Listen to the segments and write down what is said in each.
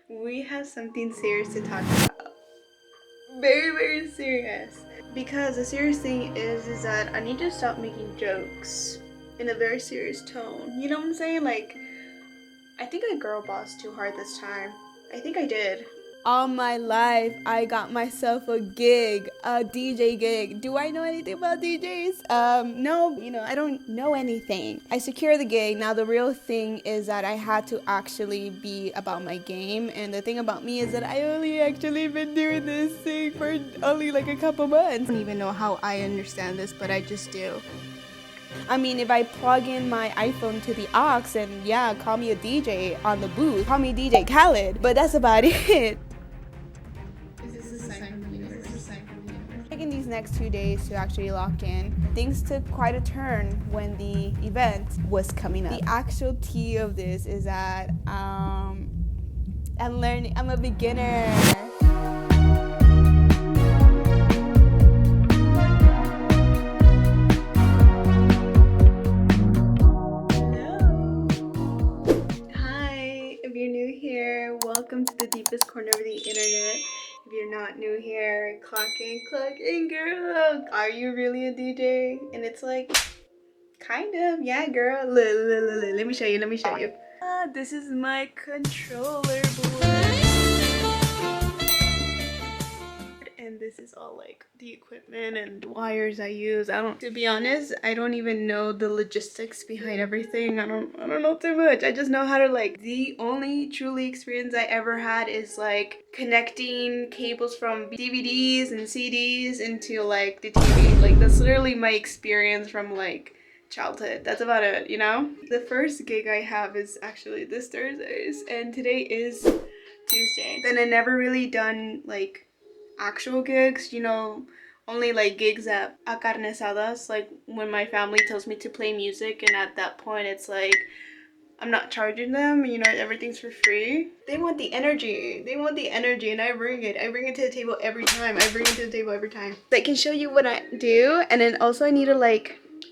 we have something serious to talk about. Very, very serious. Because the serious thing is that I need to stop making jokes in a very serious tone. You know what I'm saying? Like, I think I girl bossed too hard this time. I think I did. All my life, I got myself a gig, a DJ gig. Do I know anything about DJs? No, I don't know anything. I secured the gig. Now the real thing is that I had to actually be about my game. And the thing about me is that I only actually been doing this thing for only like a couple months. I don't even know how I understand this, but I just do. I mean, if I plug in my iPhone to the aux and yeah, call me a DJ on the booth, call me DJ Khaled, but that's about it. Taking these next 2 days to actually lock in, things took quite a turn when the event was coming up. The actual tea of this is that I'm a beginner. Welcome to the deepest corner of the internet. If you're not new here, clock in, girl. Are you really a DJ? And it's like, kind of, yeah, girl. Let me show you. This is my controller board. And this is all like the equipment and wires I use. To be honest, I don't even know the logistics behind everything. I don't know too much. I just know how to the only truly experience I ever had is connecting cables from DVDs and CDs into the TV. That's literally my experience from childhood. That's about it, The first gig I have is actually this Thursdays, and today is Tuesday. Then I never really done actual gigs, only gigs at carne asadas, when my family tells me to play music, and at that point it's I'm not charging them, everything's for free. They want the energy, and I bring it to the table every time. I can show you what I do, and then also I need to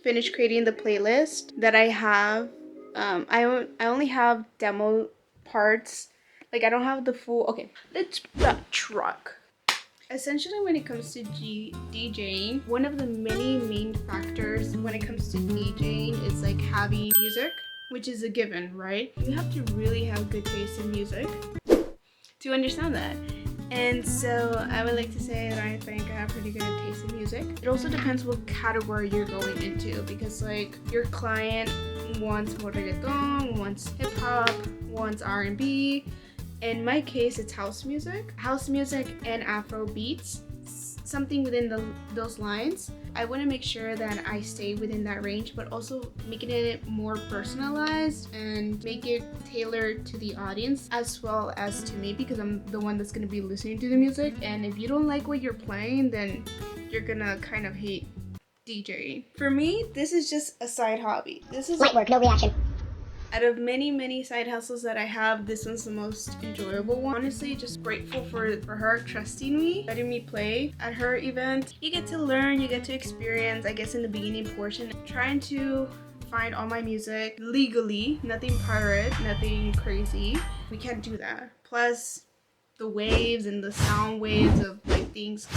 finish creating the playlist that I have. I only have demo parts, I don't have the full. Okay, let's backtrack. Essentially, when it comes to DJing, one of the many main factors when it comes to DJing is having music, which is a given, right? You have to really have good taste in music to understand that. And so I would like to say that I think I have pretty good taste in music. It also depends what category you're going into, because your client wants more reggaeton, wants hip hop, wants R&B. In my case, it's house music and Afro beats, something within those lines. I want to make sure that I stay within that range, but also making it more personalized and make it tailored to the audience as well as to me, because I'm the one that's going to be listening to the music. And if you don't like what you're playing, then you're gonna kind of hate DJing. For me, this is just a side hobby. This is light work, no reaction. Out of many side hustles that I have, this one's the most enjoyable one. Honestly, just grateful for her trusting me, letting me play at her event. You get to learn, you get to experience, I guess in the beginning portion, trying to find all my music legally, nothing pirate, nothing crazy. We can't do that. Plus, the waves and the sound waves of things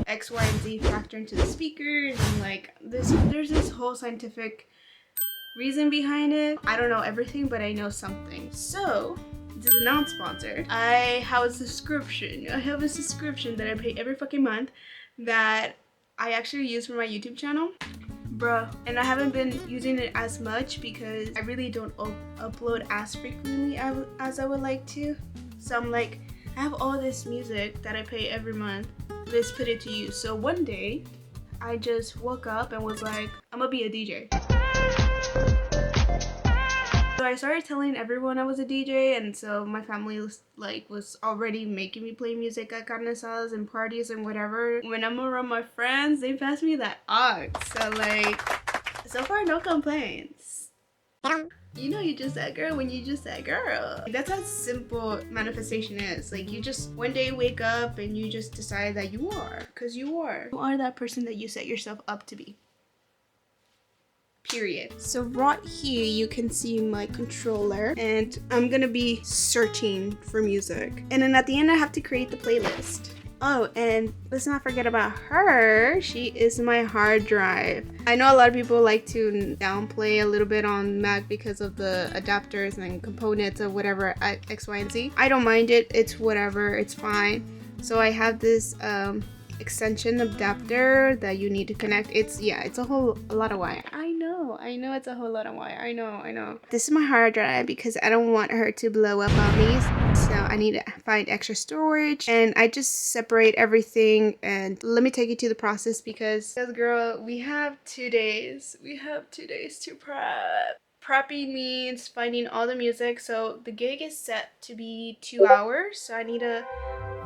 X, Y, and Z factor into the speakers, and there's this whole scientific reason behind it. I don't know everything, but I know something. So, this is not sponsored. I have a subscription that I pay every fucking month that I actually use for my YouTube channel. Bruh. And I haven't been using it as much because I really don't upload as frequently as I would like to. So I'm I have all this music that I pay every month. Let's put it to use. So one day, I just woke up and was I'm gonna be a DJ. So I started telling everyone I was a DJ, and so my family was already making me play music at carne asadas and parties and whatever. When I'm around my friends, they pass me that aux. So so far no complaints. You just that girl when you just that girl. That's how simple manifestation is. You just one day wake up and you just decide that you are, because you are that person that you set yourself up to be. period. So right here you can see my controller, and I'm gonna be searching for music, and then at the end I have to create the playlist. Oh, and let's not forget about her. She is my hard drive. I know a lot of people like to downplay a little bit on Mac because of the adapters and components of whatever X, Y, and Z. I don't mind it. It's whatever. It's fine. So I have this extension adapter that you need to connect. It's a lot of wire. I know it's a whole lot of wire. I know. This is my hard drive because I don't want her to blow up on me. So I need to find extra storage, and I just separate everything. And let me take you to the process because girl, we have 2 days. We have 2 days to prep. Prepping means finding all the music. So the gig is set to be 2 hours. So I need to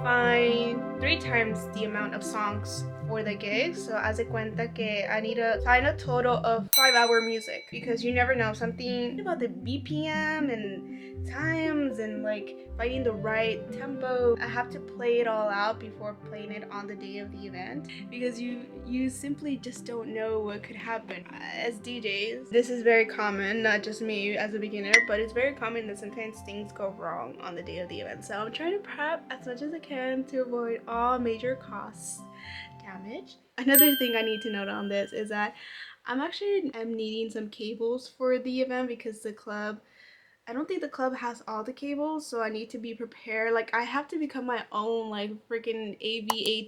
find 3 times the amount of songs for the gig. So haz de cuenta que I need to find a total of 5-hour music because you never know, something about the BPM and times and like finding the right tempo. I have to play it all out before playing it on the day of the event because you simply just don't know what could happen. As DJs, this is very common, not just me as a beginner, but it's very common that sometimes things go wrong on the day of the event. So I'm trying to prep as much as I can to avoid all major costs damage. Another thing I need to note on this is that I'm needing some cables for the event because I don't think the club has all the cables, so I need to be prepared. Like, I have to become my own, like, freaking AV,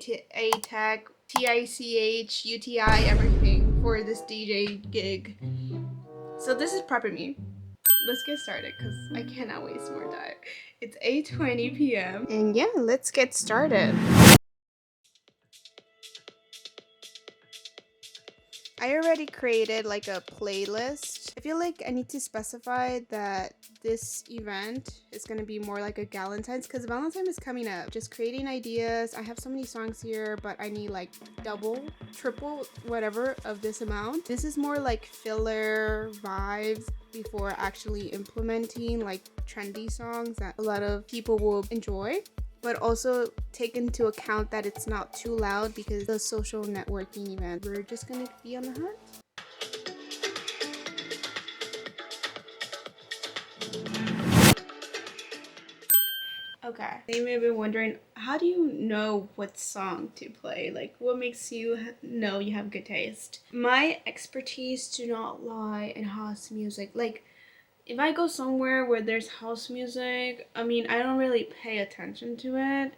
TICH, UTI, everything for this DJ gig. So this is prepping me. Let's get started because I cannot waste more time. It's 8:20 p.m. And yeah, let's get started. I already created like a playlist. I feel like I need to specify that this event is going to be more like a Galentine's because Valentine is coming up. Just creating ideas. I have so many songs here, but I need like double, triple, whatever of this amount. This is more like filler vibes before actually implementing like trendy songs that a lot of people will enjoy. But also take into account that it's not too loud because the social networking event. We're just gonna be on the hunt. Okay, you may be wondering, how do you know what song to play? Like, what makes you know you have good taste? My expertise do not lie in house music. Like, if I go somewhere where there's house music, I mean, I don't really pay attention to it.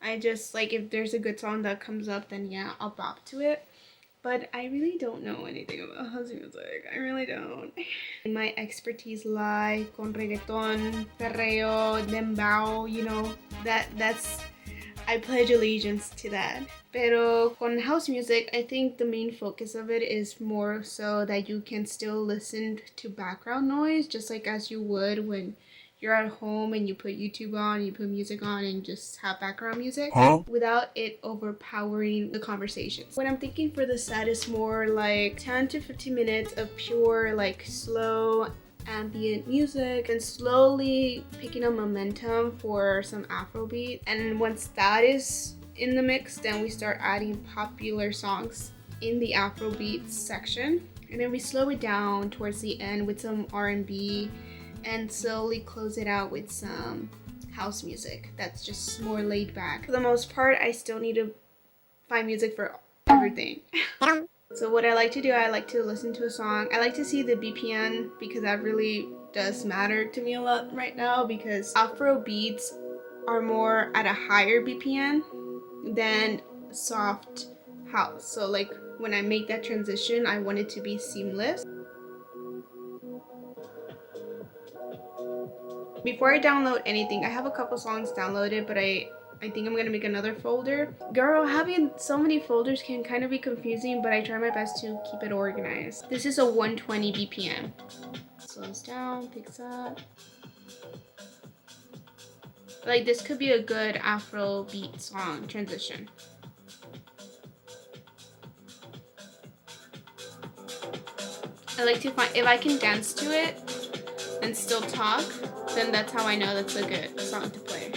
I just, like, if there's a good song that comes up, then yeah, I'll bop to it. But I really don't know anything about house music. I really don't. My expertise lie con reggaeton, perreo, dembow, you know, that's I pledge allegiance to that. Pero con house music, I think the main focus of it is more so that you can still listen to background noise, just like as you would when you're at home and you put YouTube on, you put music on and just have background music without it overpowering the conversations. What I'm thinking for the set is more like 10 to 15 minutes of pure like slow ambient music and slowly picking up momentum for some Afrobeat. And once that is in the mix, then we start adding popular songs in the Afrobeat section, and then we slow it down towards the end with some R&B and slowly close it out with some house music that's just more laid back. For the most part, I still need to find music for everything. So what I like to do, I like to listen to a song. I like to see the BPM because that really does matter to me a lot right now because Afro beats are more at a higher BPM than soft house. So like when I make that transition, I want it to be seamless. Before I download anything, I have a couple songs downloaded, but I think I'm gonna make another folder. Girl, having so many folders can kind of be confusing, but I try my best to keep it organized. This is a 120 BPM. Slows down, picks up. Like this could be a good Afro beat song transition. I like to find, if I can dance to it and still talk, then that's how I know that's a good song to play.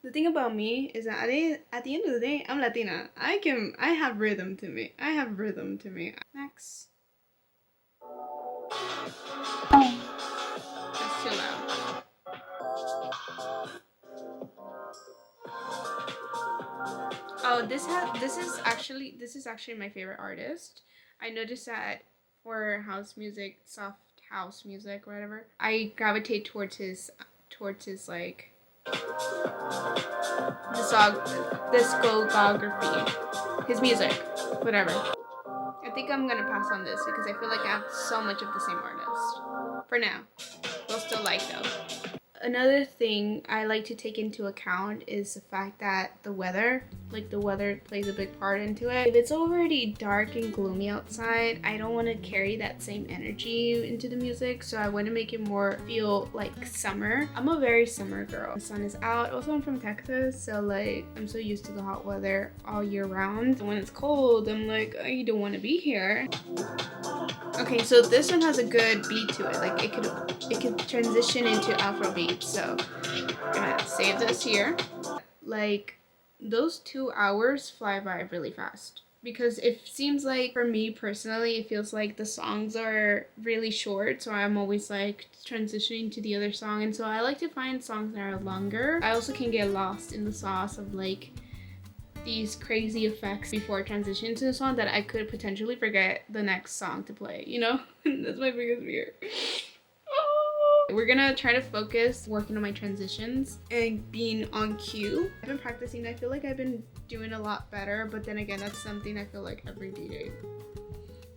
The thing about me is that at the end of the day, I'm Latina. I have rhythm to me. I have rhythm to me. Next. That's too loud. Oh, this is actually my favorite artist. I noticed that for house music, soft house music, whatever, I gravitate towards his like discography, his music, whatever. I think I'm gonna pass on this because I feel like I have so much of the same artist. For now. We'll still like though. Another thing I like to take into account is the fact that the weather plays a big part into it. If it's already dark and gloomy outside, I don't want to carry that same energy into the music, so I want to make it more feel like summer. I'm a very summer girl. The sun is out. Also, I'm from Texas, so like I'm so used to the hot weather all year round. And when it's cold, I'm like, I don't want to be here. Okay, so this one has a good beat to it. Like it could transition into Afrobeat. So I'm gonna save this here. Like those 2 hours fly by really fast because it seems like for me personally, it feels like the songs are really short. So I'm always like transitioning to the other song, and so I like to find songs that are longer. I also can get lost in the sauce of like these crazy effects before transition to the song that I could potentially forget the next song to play, you know? That's my biggest fear. We're gonna try to focus working on my transitions and being on cue. I've been practicing. I feel like I've been doing a lot better, but then again, that's something I feel like every DJ.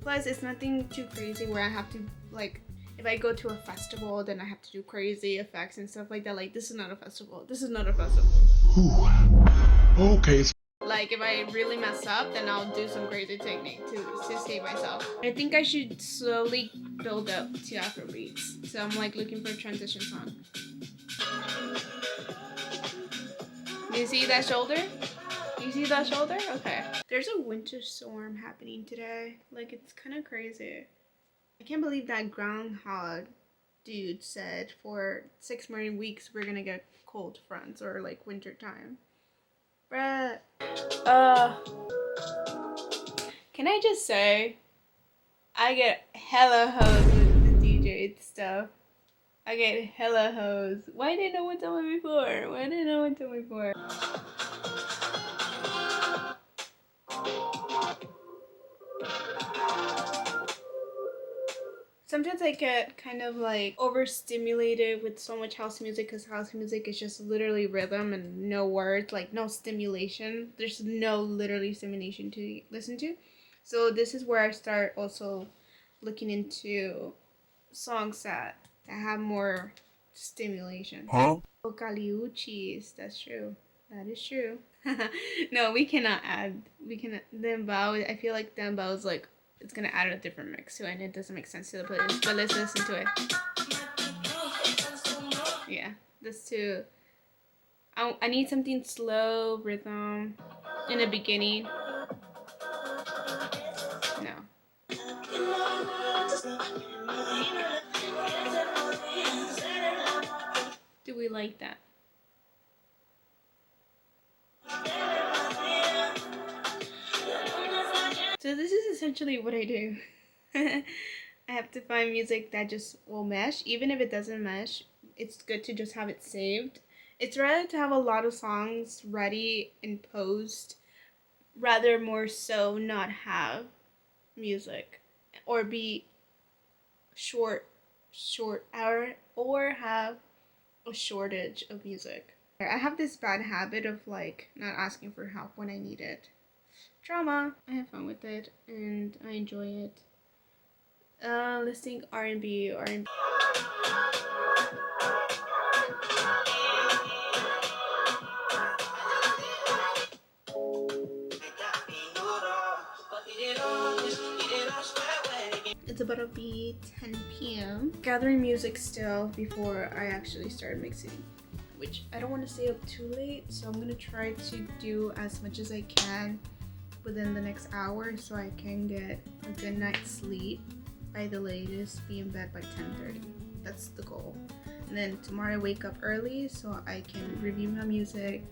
Plus, it's nothing too crazy where I have to like, if I go to a festival, then I have to do crazy effects and stuff like that. Like, this is not a festival. This is not a festival. Ooh. Okay. Like, if I really mess up, then I'll do some crazy technique to save myself. I think I should slowly build up to Afrobeats. So I'm like looking for a transition song. Do you see that shoulder? You see that shoulder? Okay. There's a winter storm happening today. Like, it's kind of crazy. I can't believe that groundhog dude said for 6 more weeks we're gonna get cold fronts or like winter time. Bruh. Can I just say, I get hella hoes with the DJ stuff. I get hella hoes. Why didn't no one tell me before? Why didn't no one tell me before? Sometimes I get kind of like overstimulated with so much house music because house music is just literally rhythm and no words, like no stimulation. There's no literally stimulation to listen to. So this is where I start also looking into songs that have more stimulation. Huh? Vocaliuchis, that's true. That is true. No, we cannot add. We cannot. Dembow, I feel like Dembow is like, it's gonna add a different mix to it and it doesn't make sense to the playlist, but let's listen to it. Yeah, this too. I need something slow, rhythm, in the beginning. No. Do we like that? So this is essentially what I do. I have to find music that just will mesh. Even if it doesn't mesh, it's good to just have it saved. It's rather to have a lot of songs ready and post, rather more so not have music or be short hour or have a shortage of music. I have this bad habit of like not asking for help when I need it. Drama. I have fun with it and I enjoy it. Listening R&B. It's about to be 10 p.m. Gathering music still before I actually start mixing, which I don't want to stay up too late, so I'm gonna try to do as much as I can within the next hour so I can get a good night's sleep. By the latest, be in bed by 10:30. That's the goal. And then tomorrow I wake up early so I can review my music,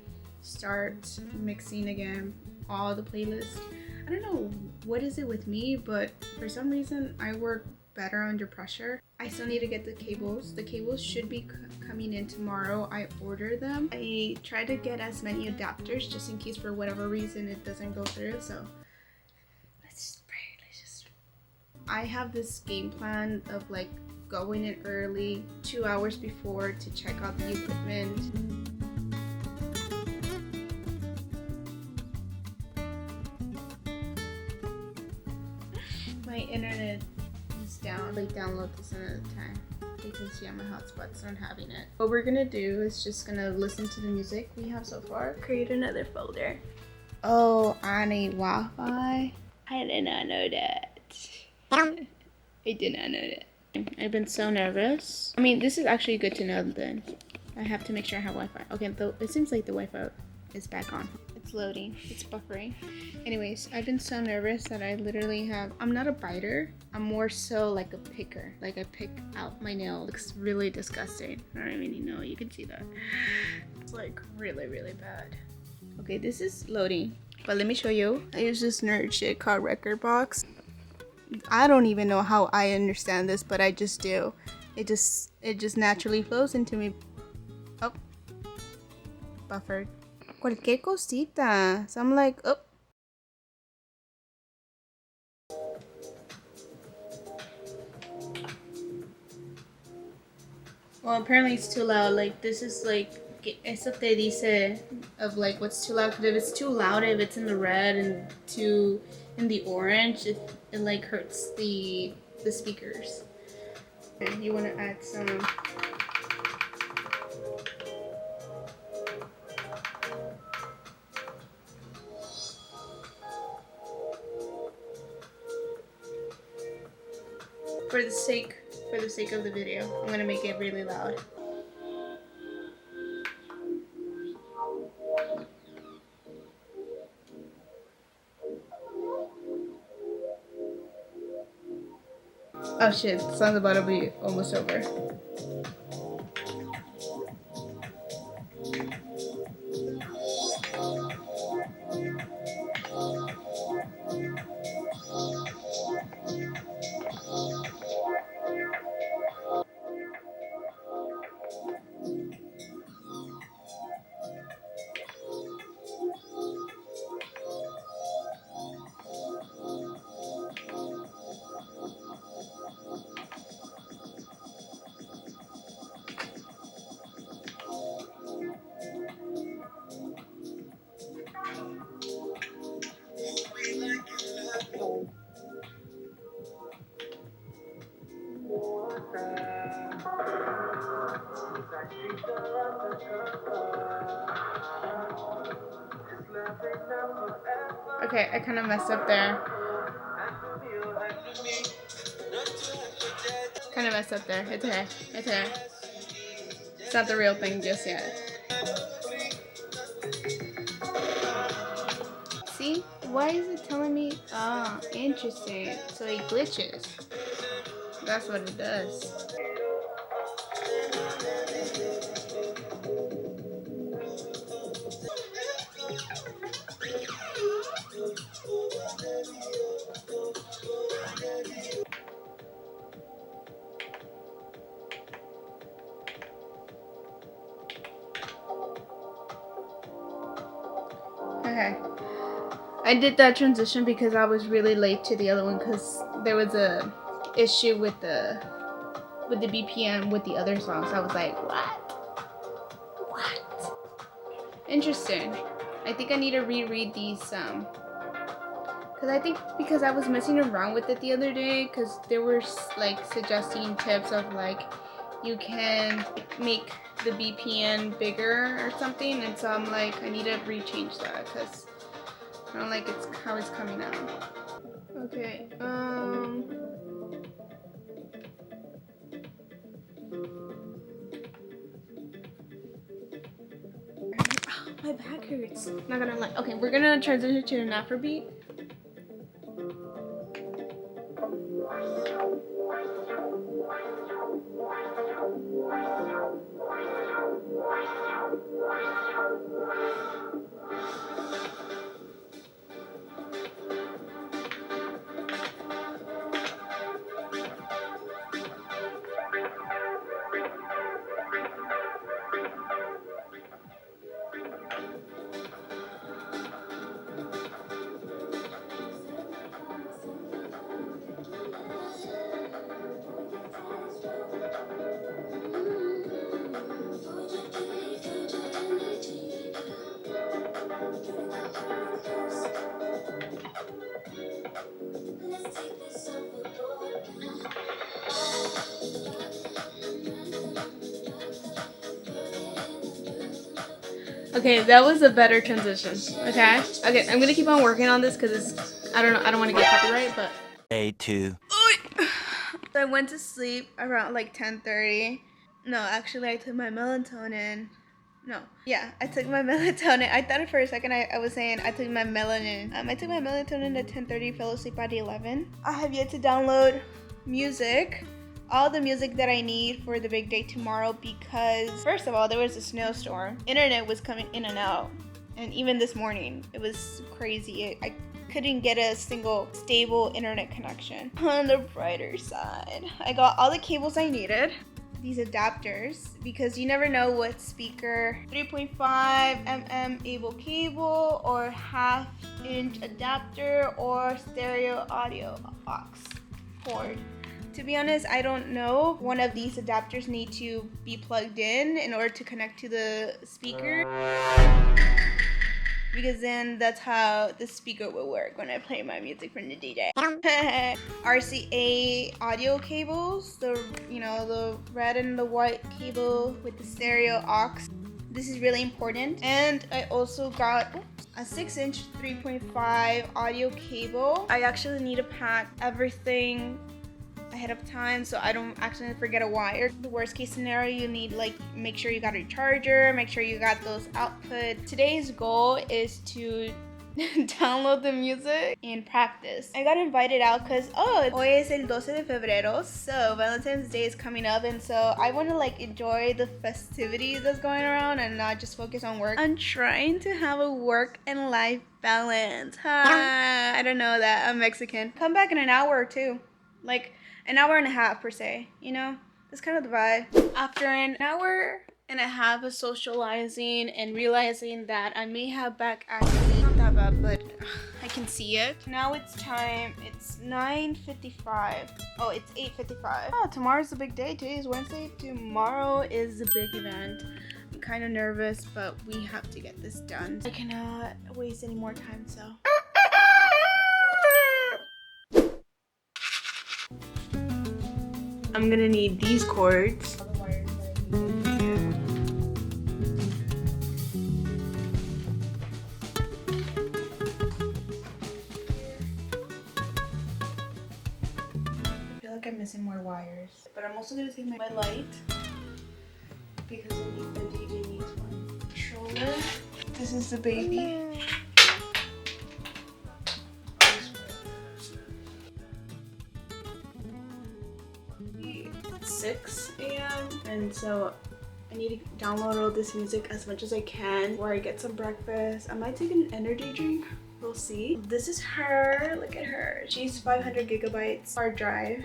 start mixing again all the playlists. I don't know what is it with me, but for some reason I work better under pressure. I still need to get the cables. The cables should be coming in tomorrow. I ordered them. I try to get as many adapters just in case for whatever reason it doesn't go through. So let's pray. I have this game plan of like going in early 2 hours before to check out the equipment. My internet is down. Like download this another time because yeah, my hotspot's not having it. What we're gonna do is just gonna listen to the music we have so far. Create another folder. Oh, I need Wi-Fi. I did not know that. I did not know that. I've been so nervous. I mean, this is actually good to know then. I have to make sure I have Wi-Fi. Okay, it seems like the Wi-Fi is back on. It's loading. It's buffering. Anyways, I've been so nervous that I literally have... I'm not a biter. I'm more so like a picker. Like I pick out my nail. It looks really disgusting. I don't even know. You can see that. It's like really, really bad. Okay, this is loading. But let me show you. I use this nerd shit called Rekordbox. I don't even know how I understand this, but I just do. It just naturally flows into me. Oh, buffered. Cualquier cosita. So I'm like, oh. Well, apparently it's too loud. Like this is like, eso te dice of like what's too loud. Because if it's too loud, if it's in the red and too in the orange, it like hurts the speakers. And you want to add some for the sake of the video. I'm gonna make it really loud. Oh shit, the song's about to be almost over. Okay, I kind of messed up there. Kind of messed up there. It's okay. It's okay. It's not the real thing just yet. See? Why is it telling me? Oh, interesting. So it glitches. That's what it does. Okay. I did that transition because I was really late to the other one because there was a issue with the BPM with the other songs. I was like, what? Interesting. I think I need to reread these because I think because I was messing around with it the other day because they were like suggesting tips of like you can make the BPM bigger or something, and so I'm like I need to rechange that because I don't like it's how it's coming out. Okay, oh, my back hurts. Not gonna lie. Okay, we're gonna transition to an Afrobeat. Okay, that was a better transition. Okay? Okay, I'm gonna keep on working on this because it's, I don't know, I don't want to get copyright, but. Day 2. So I went to sleep around like 10:30. No, actually I took my melatonin. No. Yeah, I took my melatonin. I thought for a second I was saying I took my melanin. I took my melatonin at 10:30, fell asleep at 11. I have yet to download music. All the music that I need for the big day tomorrow because first of all, there was a snowstorm. Internet was coming in and out. And even this morning, it was crazy. I couldn't get a single stable internet connection. On the brighter side, I got all the cables I needed. These adapters because you never know what speaker 3.5 mm able cable or half-inch adapter or stereo audio aux cord. To be honest, I don't know. One of these adapters need to be plugged in order to connect to the speaker. Because then that's how the speaker will work when I play my music from the DJ. RCA audio cables, the red and the white cable with the stereo aux. This is really important. And I also got a 6-inch 3.5 audio cable. I actually need to pack everything ahead of time so I don't accidentally forget a wire. The worst case scenario, you need make sure you got a charger, make sure you got those outputs. Today's goal is to download the music and practice. I got invited out because hoy es el 12 de febrero, so Valentine's Day is coming up, and so I want to enjoy the festivities that's going around and not just focus on work. I'm trying to have a work and life balance. I don't know that I'm Mexican. Come back in an hour or two, an hour and a half per se, that's kind of the vibe. After an hour and a half of socializing and realizing that I may have back acne, not that bad, but I can see it. Now it's time, it's 9:55. Oh, it's 8:55. Oh, tomorrow's the big day. Today is Wednesday. Tomorrow is the big event. I'm kind of nervous, but we have to get this done. I cannot waste any more time, so. I'm gonna need these cords. I feel like I'm missing more wires. But I'm also gonna take my light because the DJ needs one. Controller. This is the baby. 6 a.m. and so I need to download all this music as much as I can before I get some breakfast. I might take an energy drink. We'll see. This is her. Look at her. She's 500 gigabytes hard drive.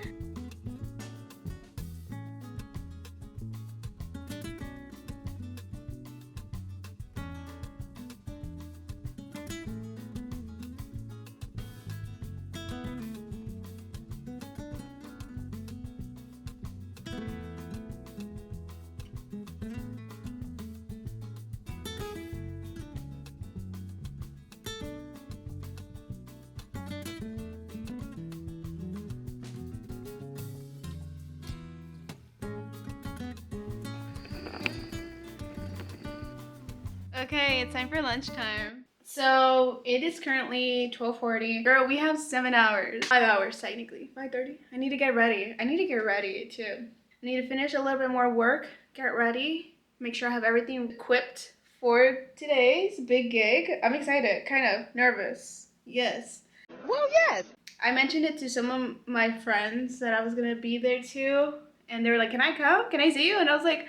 Okay, it's time for lunchtime. So it is currently 12:40. Girl, we have 7 hours. 5 hours technically. 5:30. I need to get ready. I need to get ready too. I need to finish a little bit more work, get ready, make sure I have everything equipped for today's big gig. I'm excited, kind of nervous. Yes. Well, yes. I mentioned it to some of my friends that I was gonna be there too, and they were like, "Can I come? Can I see you?" And I was like,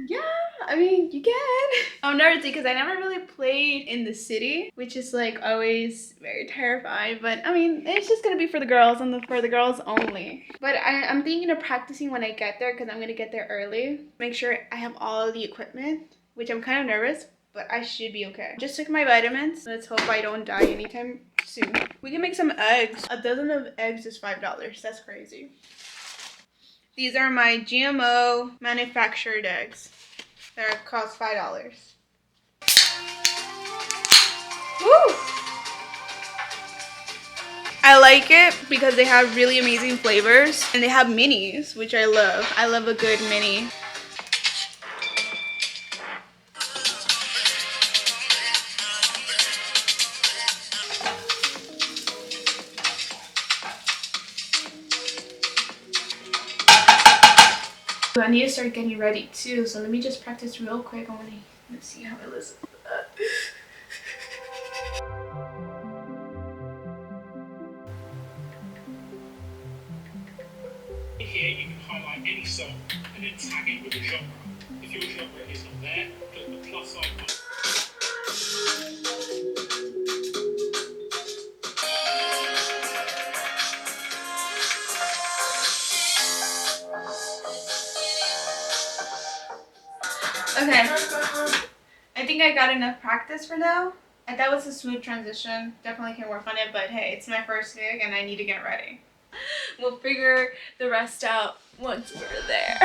yeah, I mean, you can. I'm nervous because I never really played in the city, which is always very terrifying. But I mean, it's just gonna be for the girls and for the girls only. But I'm thinking of practicing when I get there because I'm gonna get there early. Make sure I have all the equipment, which I'm kind of nervous, but I should be okay. Just took my vitamins. Let's hope I don't die anytime soon. We can make some eggs. A dozen of eggs is $5. That's crazy. These are my GMO manufactured eggs that cost $5. Woo! I like it because they have really amazing flavors and they have minis, which I love. I love a good mini. I need to start getting ready too. So let me just practice real quick. Let's see how I listen to that. Here you can highlight any song and then tag it with a genre. If your genre is not there, click the plus icon. Okay, I think I got enough practice for now. And that was a smooth transition. Definitely can work on it, but hey, it's my first gig and I need to get ready. We'll figure the rest out once we're there.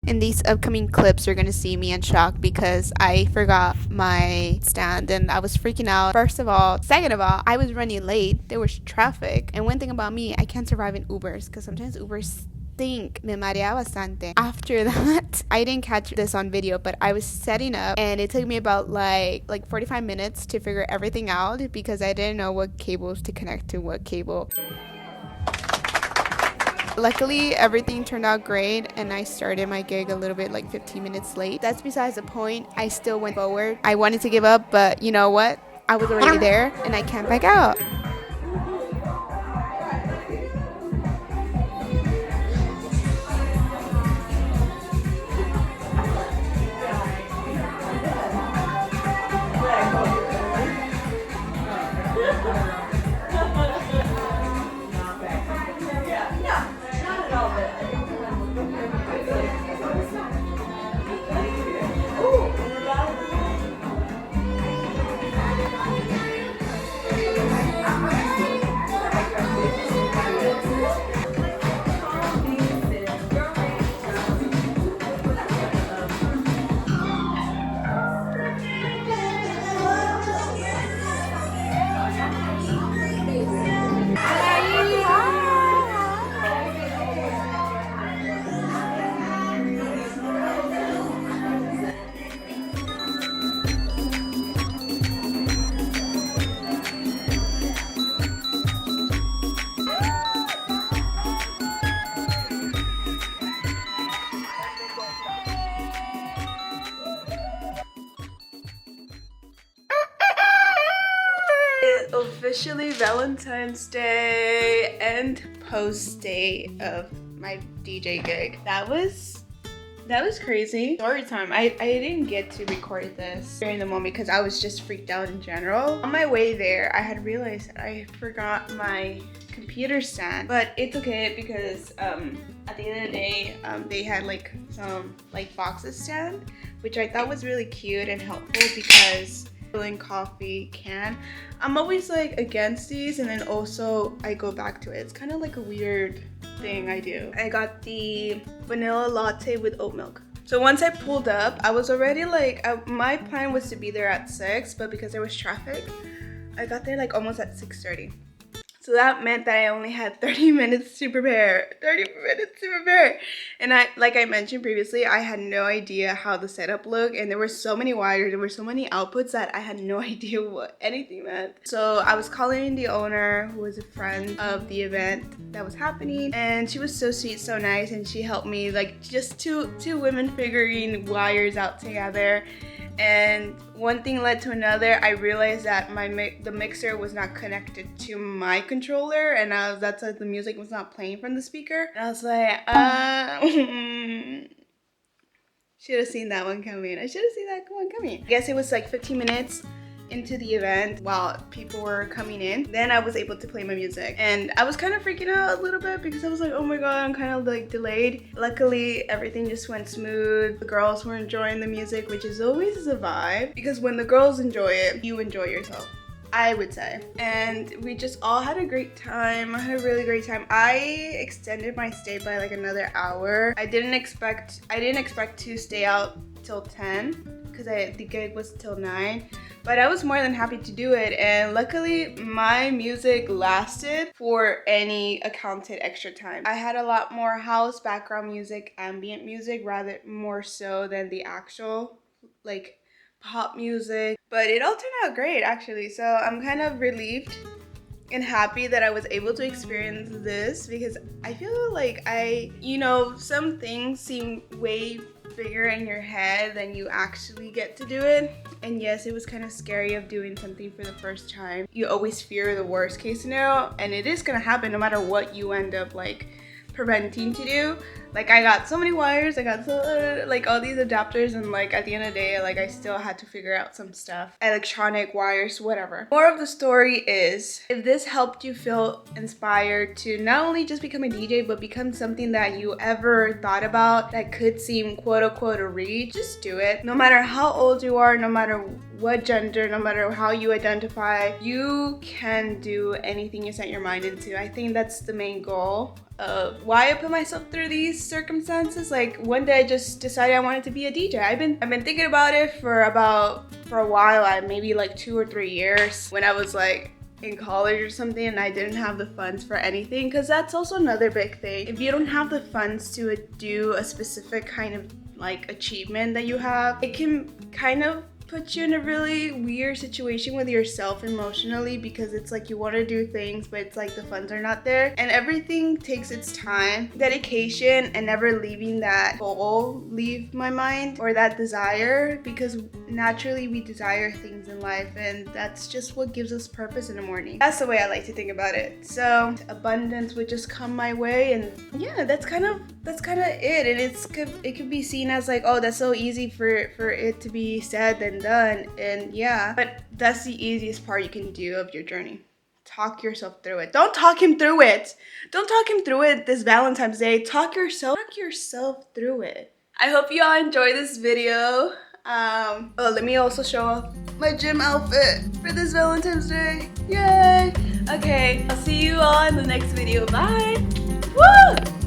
In these upcoming clips, you're gonna see me in shock because I forgot my stand and I was freaking out. First of all. Second of all, I was running late. There was traffic. And one thing about me, I can't survive in Ubers because sometimes Ubers stink. Me marea bastante. After that, I didn't catch this on video, but I was setting up and it took me about like 45 minutes to figure everything out because I didn't know what cables to connect to what cable. Luckily, everything turned out great and I started my gig a little bit like 15 minutes late. That's besides the point. I still went forward. I wanted to give up, but you know what? I was already there and I can't back out. It's officially Valentine's Day and post day of my DJ gig. That was crazy. Story time. I didn't get to record this during the moment because I was just freaked out in general. On my way there, I had realized that I forgot my computer stand, but it's okay because at the end of the day, they had like some like boxes stand, which I thought was really cute and helpful because filling coffee can. I'm always like against these and then also I go back to it. It's kind of like a weird thing I do. I got the vanilla latte with oat milk. So once I pulled up, I was already like, my plan was to be there at 6, but because there was traffic, I got there like almost at 6:30. So that meant that I only had 30 minutes to prepare. 30 minutes to prepare. And like I mentioned previously, I had no idea how the setup looked. And there were so many wires, there were so many outputs that I had no idea what anything meant. So I was calling the owner, who was a friend of the event that was happening. And she was so sweet, so nice. And she helped me, like just two women figuring wires out together. And one thing led to another. I realized that the mixer was not connected to my controller, and that's why the music was not playing from the speaker. And I was like, should have seen that one coming. I should have seen that one coming. I guess it was like 15 minutes into the event while people were coming in. Then I was able to play my music. And I was kind of freaking out a little bit because I was like, oh my god, I'm kind of like delayed. Luckily, everything just went smooth. The girls were enjoying the music, which is always a vibe. Because when the girls enjoy it, you enjoy yourself, I would say. And we just all had a great time. I had a really great time. I extended my stay by like another hour. I didn't expect to stay out till 10 because the gig was till 9. But I was more than happy to do it, and luckily my music lasted for any accounted extra time. I had a lot more house, background music, ambient music, rather more so than the actual like pop music. But it all turned out great actually, so I'm kind of relieved and happy that I was able to experience this, because I feel like some things seem way bigger in your head than you actually get to do it. And yes, it was kind of scary of doing something for the first time. You always fear the worst case scenario, and it is gonna happen no matter what you end up like preventing to do. Like, I got so many wires, I got all these adapters, and like at the end of the day, like I still had to figure out some stuff, electronic wires, whatever. More of the story is, if this helped you feel inspired to not only just become a DJ, but become something that you ever thought about that could seem quote unquote a reach, just do it. No matter how old you are, no matter what gender, no matter how you identify, you can do anything you set your mind into. I think that's the main goal of why I put myself through these circumstances. Like, one day I just decided I wanted to be a DJ. I've been thinking about it for a while, maybe like 2 or 3 years, when I was like in college or something, and I didn't have the funds for anything, because that's also another big thing. If you don't have the funds to do a specific kind of like achievement that you have, it can kind of put you in a really weird situation with yourself emotionally, because it's like you want to do things, but it's like the funds are not there, and everything takes its time, dedication, and never leaving that goal leave my mind, or that desire, because naturally we desire things in life, and that's just what gives us purpose in the morning. That's the way I like to think about it. So abundance would just come my way, and yeah, that's kind of it. And it could be seen as like, oh, that's so easy for it to be said and done, and yeah, but that's the easiest part you can do of your journey. Talk yourself through it. Don't talk him through it. Don't talk him through it this Valentine's Day. Talk yourself through it. I hope you all enjoy this video. Let me also show off my gym outfit for this Valentine's Day. Yay! Okay, I'll see you all in the next video. Bye! Woo!